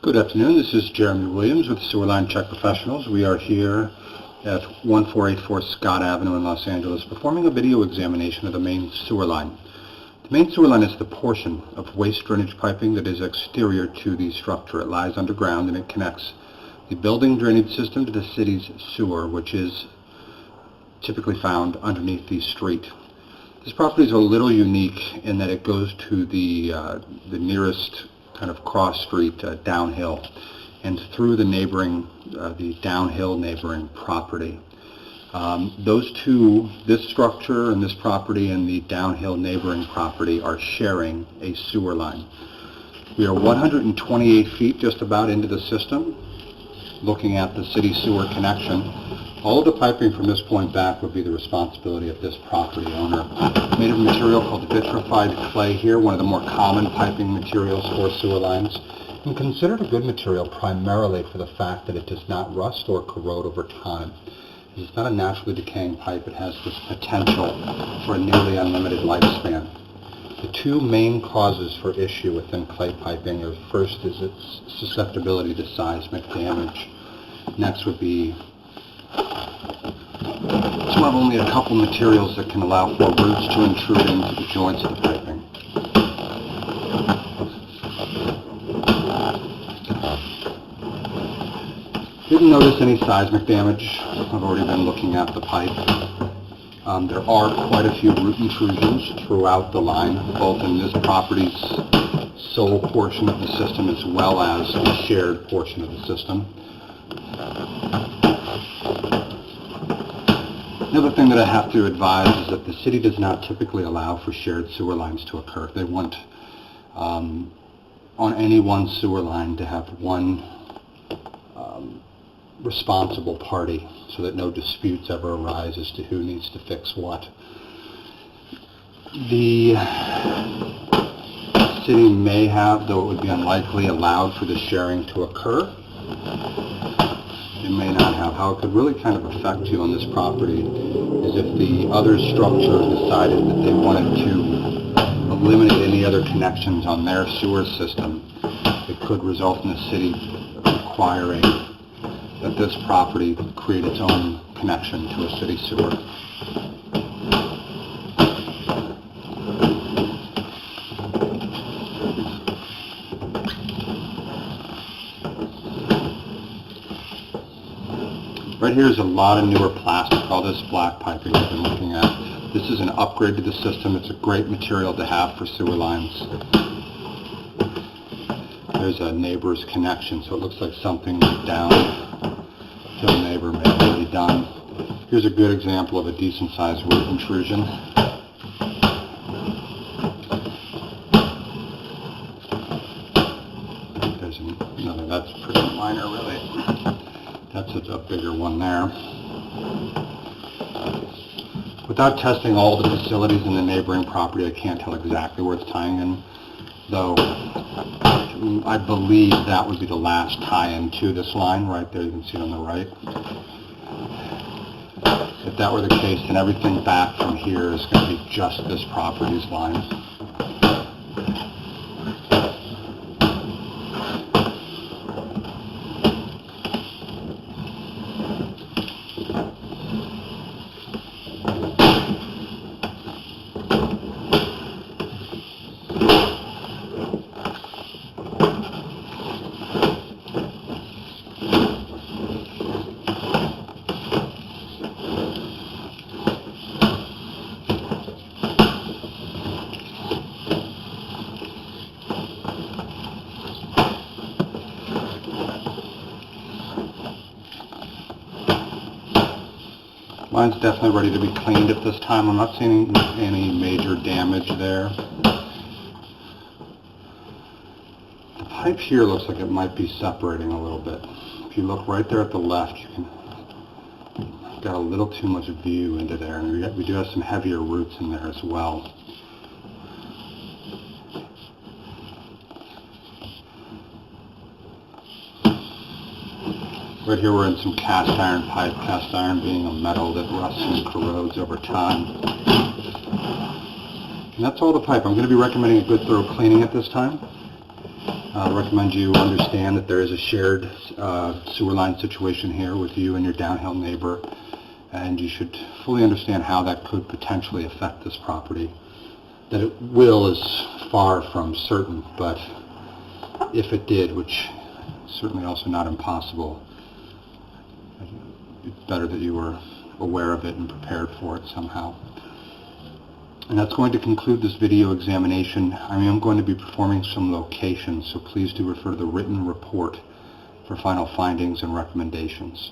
Good afternoon. This is Jeremy Williams with Sewerline Check Professionals. We are here at 1484 Scott Avenue in Los Angeles performing a video examination of the main sewer line. The main sewer line is the portion of waste drainage piping that is exterior to the structure. It lies underground and it connects the building drainage system to the city's sewer, which is typically found underneath the street. This property is a little unique in that it goes to the nearest kind of cross street downhill and through the neighboring, the downhill neighboring property. Those two, this structure and this property and the downhill neighboring property, are sharing a sewer line. We are 128 feet just about into the system, looking at the city sewer connection. All of the piping from this point back would be the responsibility of this property owner. Made of a material called vitrified clay here, one of the more common piping materials for sewer lines, and considered a good material primarily for the fact that it does not rust or corrode over time. It's not a naturally decaying pipe. It has this potential for a nearly unlimited lifespan. The two main causes for issue within clay piping are, first is its susceptibility to seismic damage. Next would be to have only a couple materials that can allow for roots to intrude into the joints of the piping. Didn't notice any seismic damage. I've already been looking at the pipe. There are quite a few root intrusions throughout the line, both in this property's sole portion of the system as well as the shared portion of the system. Another thing that I have to advise is that the city does not typically allow for shared sewer lines to occur. They want on any one sewer line to have one responsible party so that no disputes ever arise as to who needs to fix what. The city may have, though it would be unlikely, allowed for the sharing to occur. It may not have. How it could really kind of affect you on this property is if the other structure decided that they wanted to eliminate any other connections on their sewer system. It could result in the city requiring that this property create its own connection to a city sewer. Right here is a lot of newer plastic, all this black piping I've been looking at. This is an upgrade to the system. It's a great material to have for sewer lines. There's a neighbor's connection, so it looks like something downhill neighbor may have already done. Here's a good example of a decent sized root intrusion. There's another, that's pretty minor really. That's a bigger one there. Without testing all the facilities in the neighboring property, I can't tell exactly where it's tying in, though I believe that would be the last tie-in to this line right there. You can see it on the right. If that were the case, then everything back from here is going to be just this property's line. Line's definitely ready to be cleaned at this time. I'm not seeing any major damage there. The pipe here looks like it might be separating a little bit. If you look right there at the left, you can got a little too much view into there, and we do have some heavier roots in there as well. Right here we're in some cast iron pipe, cast iron being a metal that rusts and corrodes over time. And that's all the pipe. I'm going to be recommending a good thorough cleaning at this time. I recommend you understand that there is a shared sewer line situation here with you and your downhill neighbor, and you should fully understand how that could potentially affect this property. That it will is far from certain, but if it did, which is certainly also not impossible, it's better that you were aware of it and prepared for it somehow. And that's going to conclude this video examination. I am going to be performing some locations, so please do refer to the written report for final findings and recommendations.